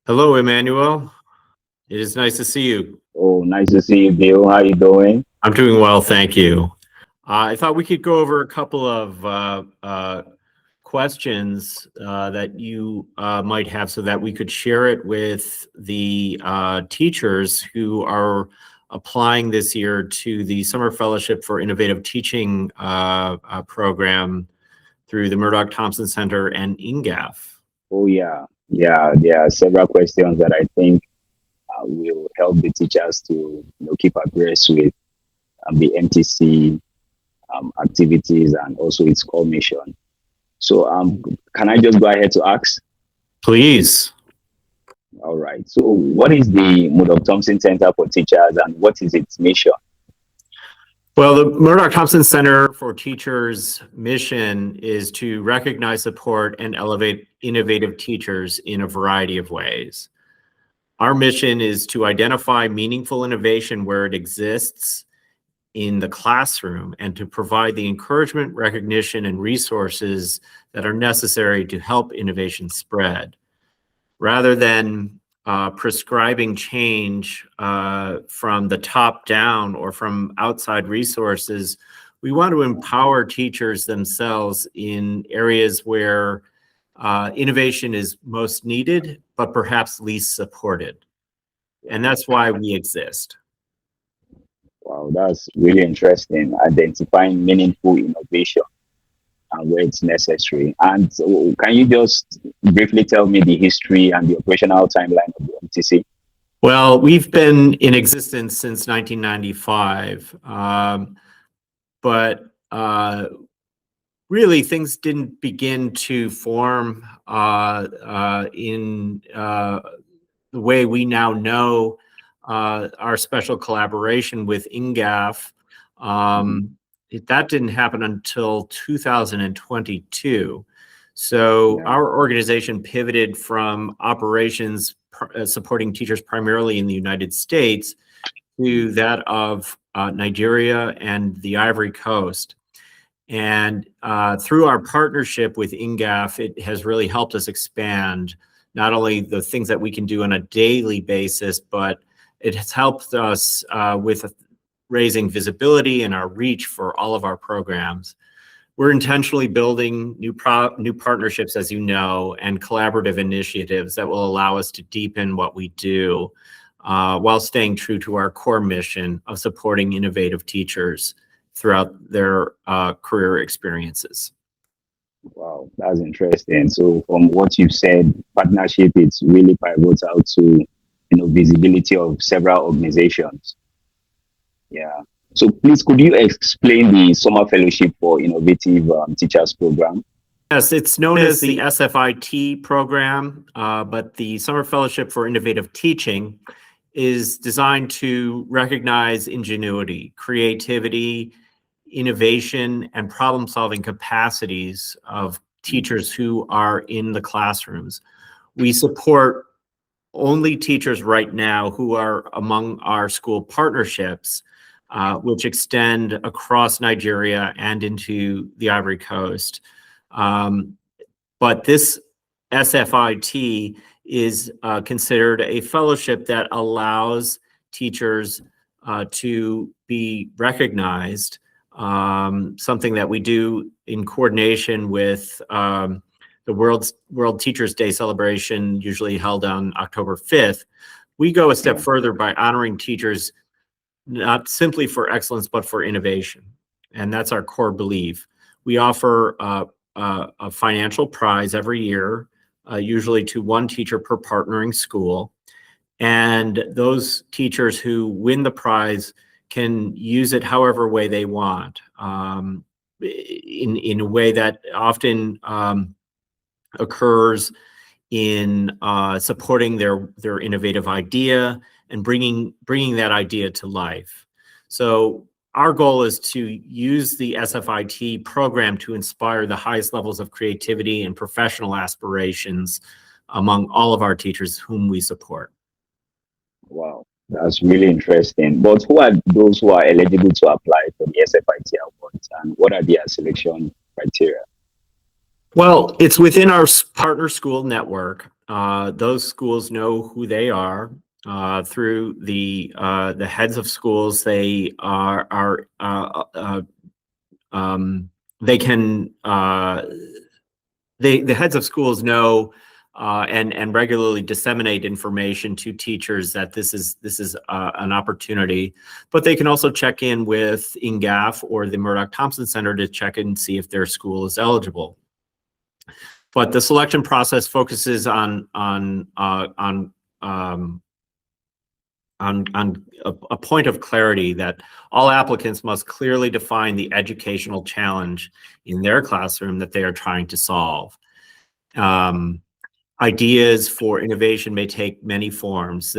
Hello, Emmanuel. It is nice to see you. Oh, nice to see you, Bill. How you doing? I'm doing well, thank you. I thought we could go over a couple of questions that you might have so that we could share it with the teachers who are applying this year to the Summer Fellowship for Innovative Teaching program through the Murdock-Thompson Centre and INGAF. Oh, yeah. Yeah, there are several questions that I think will help the teachers to keep abreast with the M-TC activities and also its core mission. So can I just go ahead to ask? Please. All right. So what is the Murdock-Thompson Centre for Teachers and what is its mission? Well, the Murdock-Thompson Center for Teachers' mission is to recognize, support, and elevate innovative teachers in a variety of ways. Our mission is to identify meaningful innovation where it exists in the classroom and to provide the encouragement, recognition, and resources that are necessary to help innovation spread. Rather than prescribing change from the top down or from outside resources, we want to empower teachers themselves in areas where innovation is most needed, but perhaps least supported. And that's why we exist. Wow, that's really interesting. Identifying meaningful innovation and where it's necessary. And so can you just briefly tell me the history and the operational timeline of the M-TC? Well, we've been in existence since 1995, but really things didn't begin to form in the way we now know our special collaboration with INGAF. That didn't happen until 2022. So our organization pivoted from operations supporting teachers primarily in the United States to that of Nigeria and the Ivory Coast. And through our partnership with INGAF, it has really helped us expand not only the things that we can do on a daily basis, but it has helped us with raising visibility and our reach for all of our programs. We're intentionally building new partnerships, as you know, and collaborative initiatives that will allow us to deepen what we do while staying true to our core mission of supporting innovative teachers throughout their career experiences. Wow, that's interesting. So from what you've said, partnership is really pivotal to visibility of several organizations. Yeah. So please, could you explain the Summer Fellowship for Innovative Teachers program? Yes, it's known as the SFIT program, but the Summer Fellowship for Innovative Teaching is designed to recognize ingenuity, creativity, innovation, and problem-solving capacities of teachers who are in the classrooms. We support only teachers right now who are among our school partnerships, which extend across Nigeria and into the Ivory Coast. But this SFIT is considered a fellowship that allows teachers to be recognized, something that we do in coordination with the World Teachers Day celebration, usually held on October 5th. We go a step further by honoring teachers not simply for excellence, but for innovation. And that's our core belief. We offer a financial prize every year, usually to one teacher per partnering school. And those teachers who win the prize can use it however way they want, in a way that often occurs in supporting their innovative idea and bringing that idea to life. So our goal is to use the SFIT program to inspire the highest levels of creativity and professional aspirations among all of our teachers whom we support. Wow, that's really interesting. But who are those who are eligible to apply for the SFIT awards, and what are their selection criteria? Well, it's within our partner school network. those schools know who they are through the heads of schools. They they can the heads of schools know and regularly disseminate information to teachers that this is an opportunity, but they can also check in with INGAF or the Murdock-Thompson Centre to check in and see if their school is eligible. But the selection process focuses on a point of clarity that all applicants must clearly define the educational challenge in their classroom that they are trying to solve. Ideas for innovation may take many forms.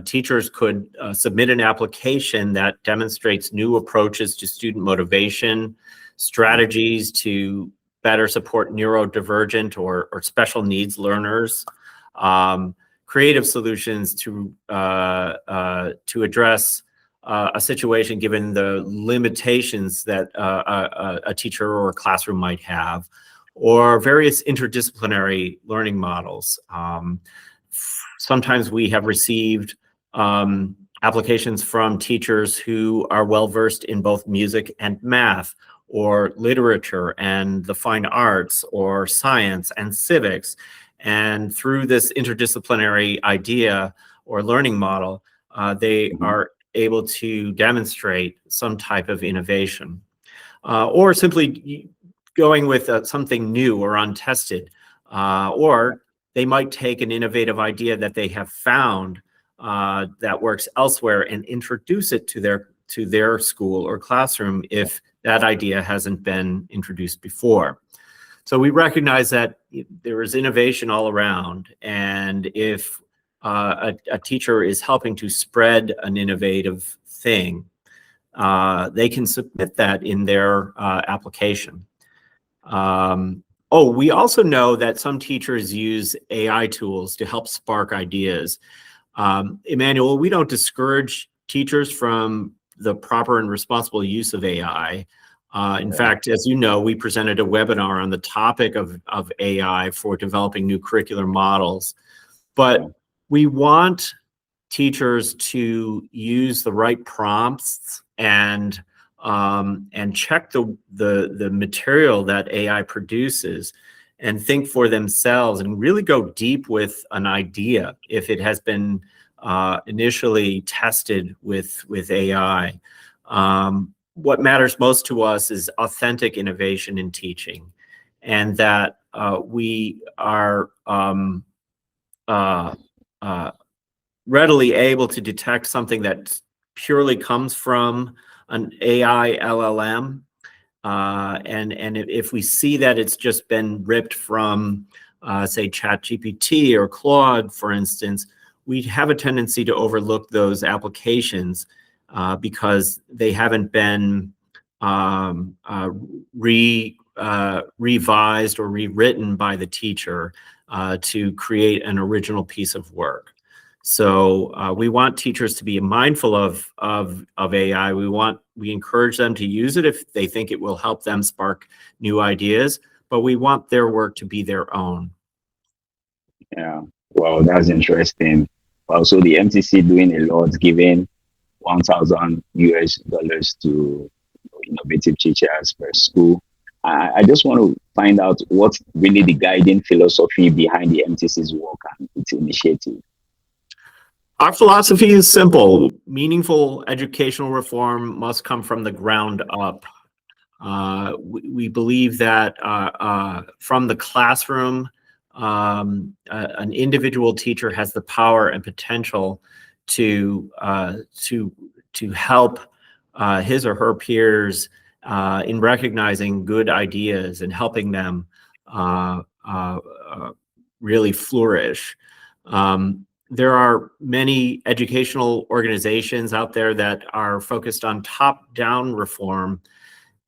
Teachers could submit an application that demonstrates new approaches to student motivation, strategies to better support neurodivergent or special needs learners, creative solutions to address a situation given the limitations that a teacher or a classroom might have, or various interdisciplinary learning models. Sometimes we have received applications from teachers who are well-versed in both music and math, or literature and the fine arts, or science and civics. And through this interdisciplinary idea or learning model, they are able to demonstrate some type of innovation, or simply going with something new or untested, or they might take an innovative idea that they have found that works elsewhere and introduce it to their school or classroom if that idea hasn't been introduced before. So we recognize that there is innovation all around, and if a teacher is helping to spread an innovative thing, they can submit that in their application. We also know that some teachers use AI tools to help spark ideas. Emmanuel, we don't discourage teachers from the proper and responsible use of AI. In fact, as you know, we presented a webinar on the topic of AI for developing new curricular models. But we want teachers to use the right prompts and check the material that AI produces and think for themselves and really go deep with an idea if it has been initially tested with AI. What matters most to us is authentic innovation in teaching, and that we are readily able to detect something that purely comes from an AI LLM. And if we see that it's just been ripped from, say, ChatGPT or Claude, for instance, we have a tendency to overlook those applications because they haven't been revised or rewritten by the teacher to create an original piece of work. So we want teachers to be mindful of AI. We encourage them to use it if they think it will help them spark new ideas, but we want their work to be their own. Yeah, wow, that's interesting. Also, the M-TC doing a lot, giving $1,000 to innovative teachers per school. I just want to find out what's really the guiding philosophy behind the M-TC's work and its initiative. Our philosophy is simple. Meaningful educational reform must come from the ground up. We believe that from the classroom, an individual teacher has the power and potential to help his or her peers in recognizing good ideas and helping them really flourish. There are many educational organizations out there that are focused on top-down reform,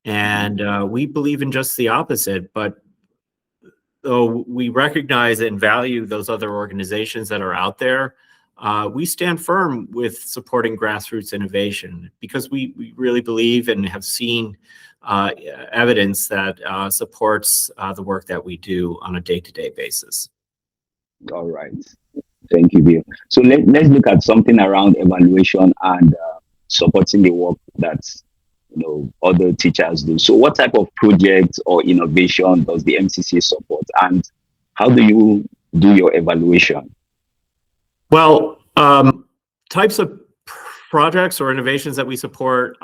and we believe in just the opposite. But though we recognize and value those other organizations that are out there, we stand firm with supporting grassroots innovation because we really believe and have seen evidence that supports the work that we do on a day-to-day basis. All right. Thank you, Bill. So let's look at something around evaluation and supporting the work that other teachers do. So what type of projects or innovation does the M-TC support, and how do you do your evaluation? Well, types of projects or innovations that we support,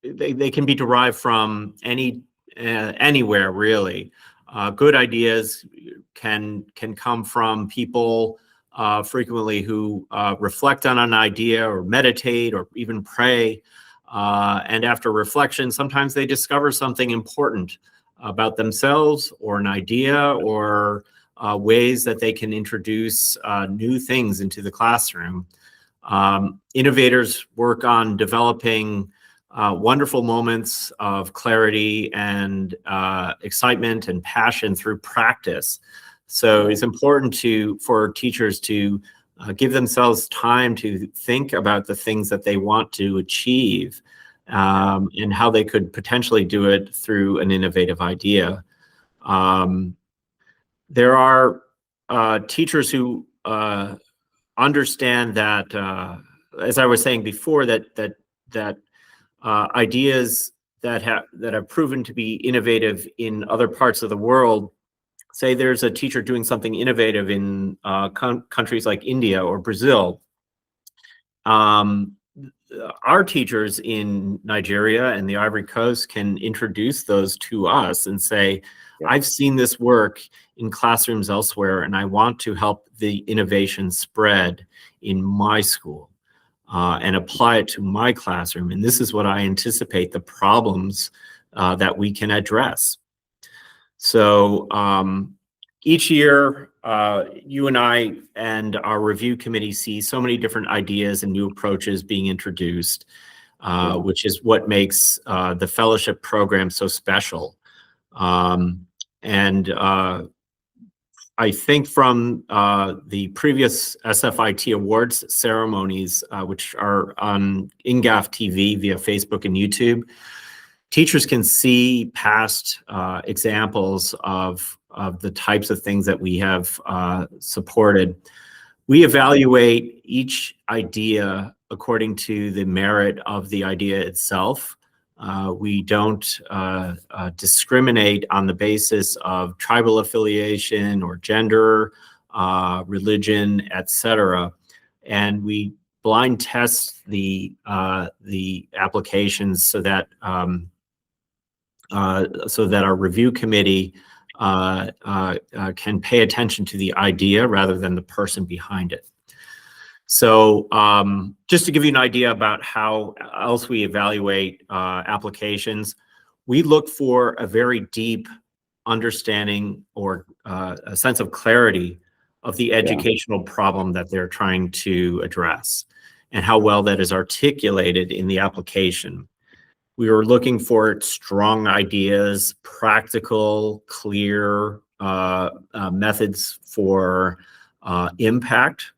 they can be derived from anywhere really. Good ideas can come from people frequently who reflect on an idea or meditate or even pray. And after reflection, sometimes they discover something important about themselves or an idea or ways that they can introduce new things into the classroom. Innovators work on developing wonderful moments of clarity and excitement and passion through practice. So it's important for teachers to give themselves time to think about the things that they want to achieve and how they could potentially do it through an innovative idea. There are teachers who understand that, as I was saying before, that ideas that have proven to be innovative in other parts of the world. Say there's a teacher doing something innovative in countries like India or Brazil. Our teachers in Nigeria and the Ivory Coast can introduce those to us and say, I've seen this work in classrooms elsewhere, and I want to help the innovation spread in my school and apply it to my classroom. And this is what I anticipate the problems that we can address. So each year, you and I and our review committee see so many different ideas and new approaches being introduced, which is what makes the fellowship program so special. I think from the previous SFIT awards ceremonies, which are on INGAF TV via Facebook and YouTube, teachers can see past examples of the types of things that we have supported. We evaluate each idea according to the merit of the idea itself. We don't discriminate on the basis of tribal affiliation or gender, religion, etc. And we blind test the applications so that our review committee can pay attention to the idea rather than the person behind it. So just to give you an idea about how else we evaluate applications, we look for a very deep understanding or a sense of clarity of the educational problem that they're trying to address and how well that is articulated in the application. We were looking for strong ideas, practical, clear methods for impact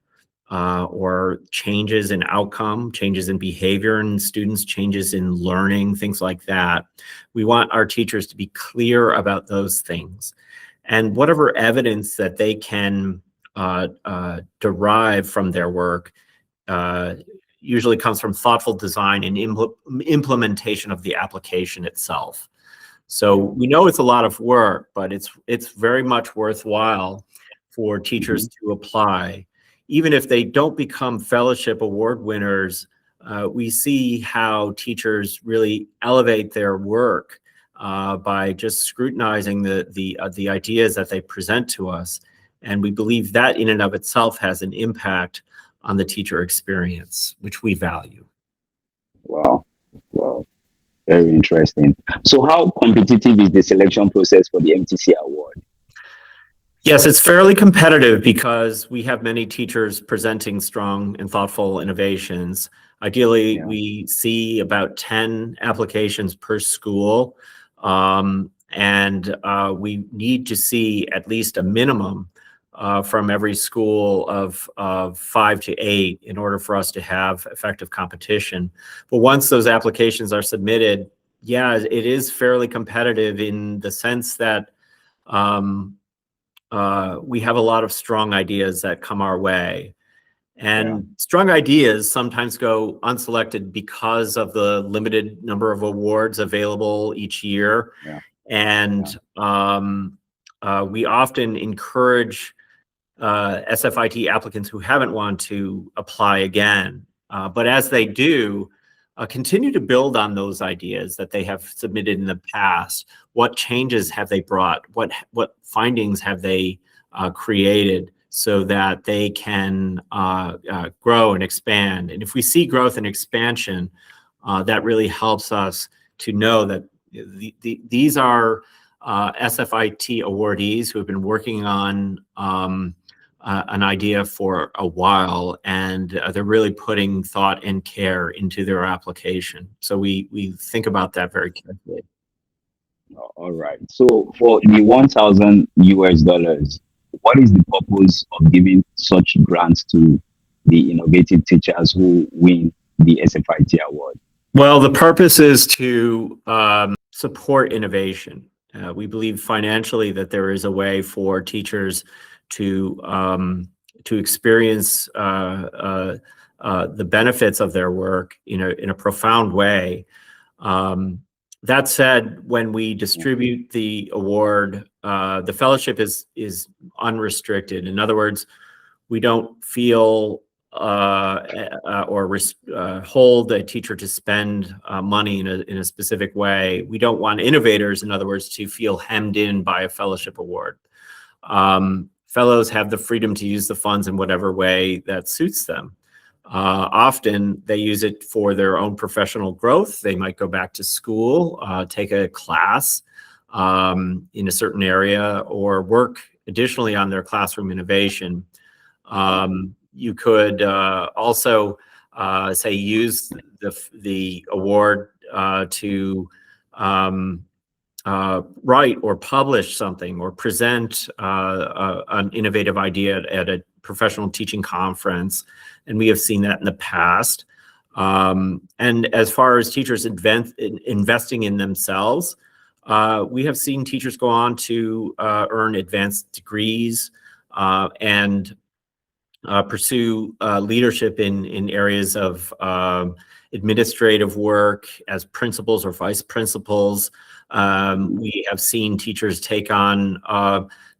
or changes in outcome, changes in behavior in students, changes in learning, things like that. We want our teachers to be clear about those things. And whatever evidence that they can derive from their work usually comes from thoughtful design and implementation of the application itself. So we know it's a lot of work, but it's very much worthwhile for teachers to apply. Even if they don't become fellowship award winners, we see how teachers really elevate their work by just scrutinizing the ideas that they present to us. And we believe that in and of itself has an impact on the teacher experience, which we value. Wow. Very interesting. So how competitive is the selection process for the M-TC award? Yes, it's fairly competitive because we have many teachers presenting strong and thoughtful innovations. Ideally, we see about 10 applications per school, and we need to see at least a minimum from every school of 5 to 8 in order for us to have effective competition. But once those applications are submitted, yeah, it is fairly competitive in the sense that we have a lot of strong ideas that come our way. And strong ideas sometimes go unselected because of the limited number of awards available each year. And we often encourage SFIT applicants who haven't wanted to apply again. But as they do, continue to build on those ideas that they have submitted in the past. What changes have they brought? What findings have they created so that they can grow and expand? And if we see growth and expansion, that really helps us to know that these are SFIT awardees who have been working on an idea for a while, and they're really putting thought and care into their application. So we think about that very carefully. All right. So for the $1,000, what is the purpose of giving such grants to the innovative teachers who win the SFIT award? Well, the purpose is to support innovation. We believe financially that there is a way for teachers to experience the benefits of their work in a profound way. That said, when we distribute the award, the fellowship is unrestricted. In other words, we don't feel or hold a teacher to spend money in a specific way. We don't want innovators, in other words, to feel hemmed in by a fellowship award. Fellows have the freedom to use the funds in whatever way that suits them. Often they use it for their own professional growth. They might go back to school, take a class in a certain area, or work additionally on their classroom innovation. You could also say use the award to write or publish something or present an innovative idea at a professional teaching conference. And we have seen that in the past. And as far as teachers investing in themselves, we have seen teachers go on to earn advanced degrees and pursue leadership in areas of administrative work as principals or vice principals. We have seen teachers take on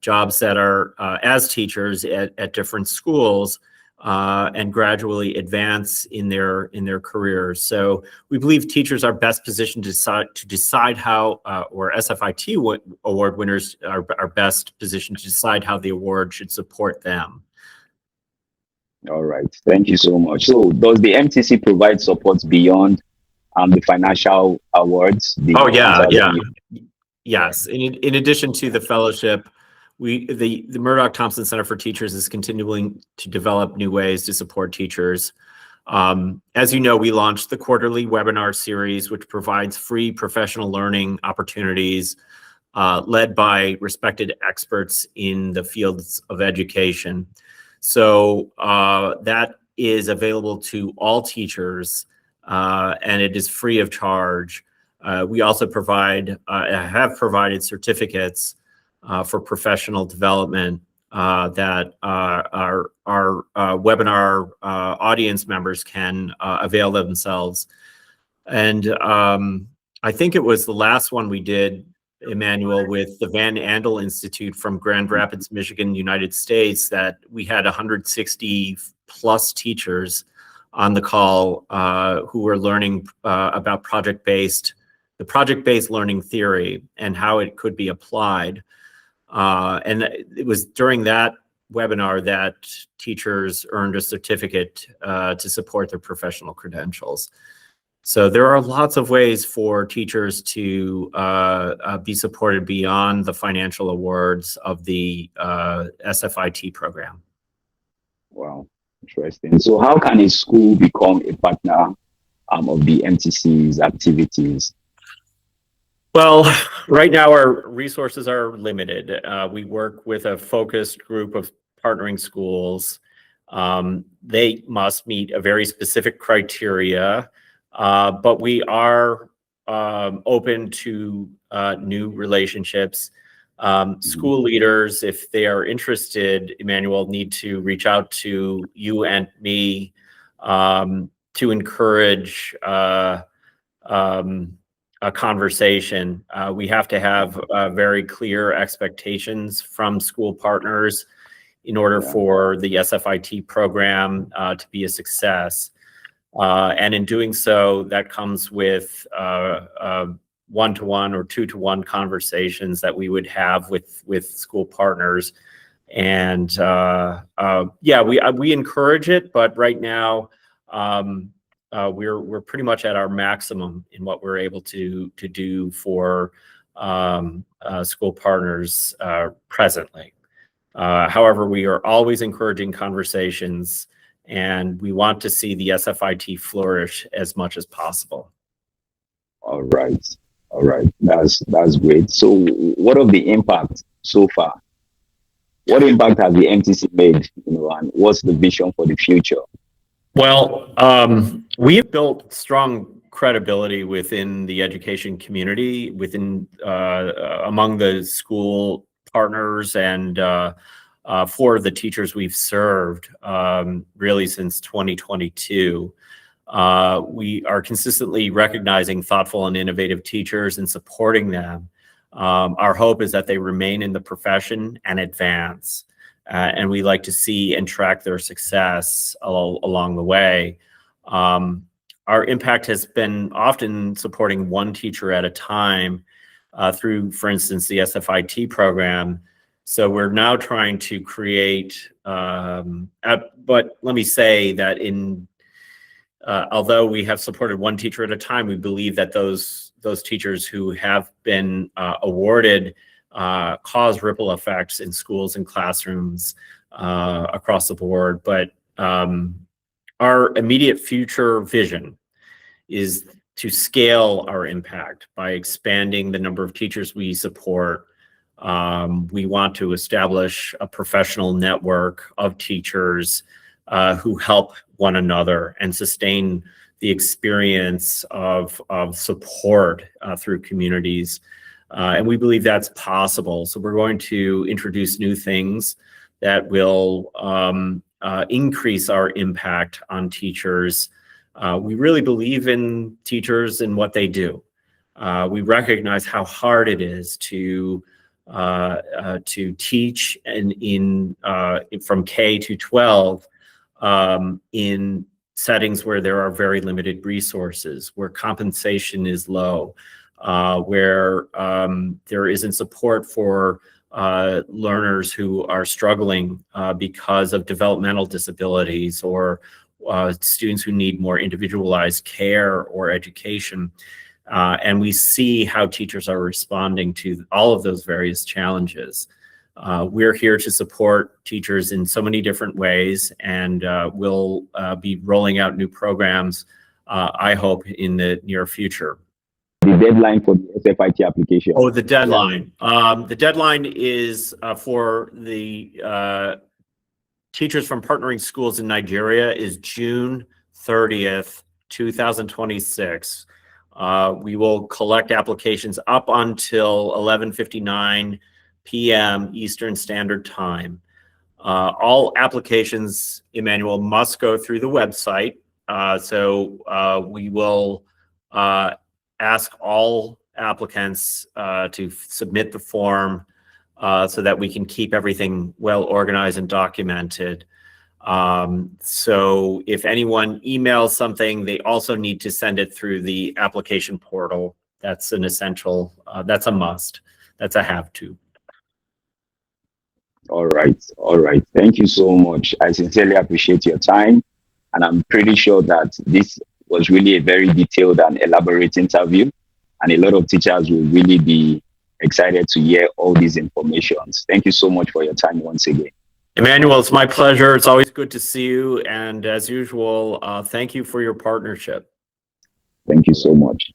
jobs that are as teachers at different schools and gradually advance in their careers. So we believe teachers are best positioned to decide how, or SFIT award winners are best positioned to decide how the award should support them. All right, thank you so much. So does the M-TC provide support beyond the financial awards? Yes. In addition to the fellowship, the Murdock-Thompson Centre for Teachers is continuing to develop new ways to support teachers. As you know, we launched the quarterly webinar series, which provides free professional learning opportunities led by respected experts in the fields of education. So that is available to all teachers, and it is free of charge. We also have provided certificates for professional development that our webinar audience members can avail themselves. And I think it was the last one we did, Emmanuel, with the Van Andel Institute from Grand Rapids, Michigan, United States, that we had 160 plus teachers on the call who were learning about the project-based learning theory and how it could be applied. And it was during that webinar that teachers earned a certificate to support their professional credentials. So there are lots of ways for teachers to be supported beyond the financial awards of the SFIT program. Wow, interesting. So how can a school become a partner of the M-TC's activities? Well, right now our resources are limited. We work with a focused group of partnering schools. They must meet a very specific criteria. But we are open to new relationships. School leaders, if they are interested, Emmanuel, need to reach out to you and me to encourage a conversation. We have to have very clear expectations from school partners in order for the SFIT program to be a success. And in doing so, that comes with one-to-one or two-to-one conversations that we would have with school partners. And yeah, we encourage it, but right now we're pretty much at our maximum in what we're able to do for school partners presently. However, we are always encouraging conversations, and we want to see the SFIT flourish as much as possible. All right. All right. That's great. So what of the impact so far? What impact has the M-TC made, and what's the vision for the future? Well, we've built strong credibility within the education community, within among the school partners, and for the teachers we've served really since 2022. We are consistently recognizing thoughtful and innovative teachers and supporting them. Our hope is that they remain in the profession and advance. And we like to see and track their success along the way. Our impact has been often supporting one teacher at a time through, for instance, the SFIT program. So we're now trying to create, but let me say that although we have supported one teacher at a time, we believe that those teachers who have been awarded cause ripple effects in schools and classrooms across the board. But our immediate future vision is to scale our impact by expanding the number of teachers we support. We want to establish a professional network of teachers who help one another and sustain the experience of support through communities. And we believe that's possible. So we're going to introduce new things that will increase our impact on teachers. We really believe in teachers and what they do. We recognize how hard it is to teach from K to 12 in settings where there are very limited resources, where compensation is low, where there isn't support for learners who are struggling because of developmental disabilities, or students who need more individualized care or education. And we see how teachers are responding to all of those various challenges. We're here to support teachers in so many different ways, and we'll be rolling out new programs, I hope, in the near future. The deadline for the SFIT application? Oh, the deadline. The deadline is for the teachers from partnering schools in Nigeria is June 30th, 2026. We will collect applications up until 11:59 p.m. Eastern Standard Time. All applications, Emmanuel, must go through the website. So we will ask all applicants to submit the form so that we can keep everything well organized and documented. So if anyone emails something, they also need to send it through the application portal. That's an essential, that's a must, that's a have to. All right. All right. Thank you so much. I sincerely appreciate your time. And I'm pretty sure that this was really a very detailed and elaborate interview. And a lot of teachers will really be excited to hear all these informations. Thank you so much for your time once again. Emmanuel, it's my pleasure. It's always good to see you. And as usual, thank you for your partnership. Thank you so much.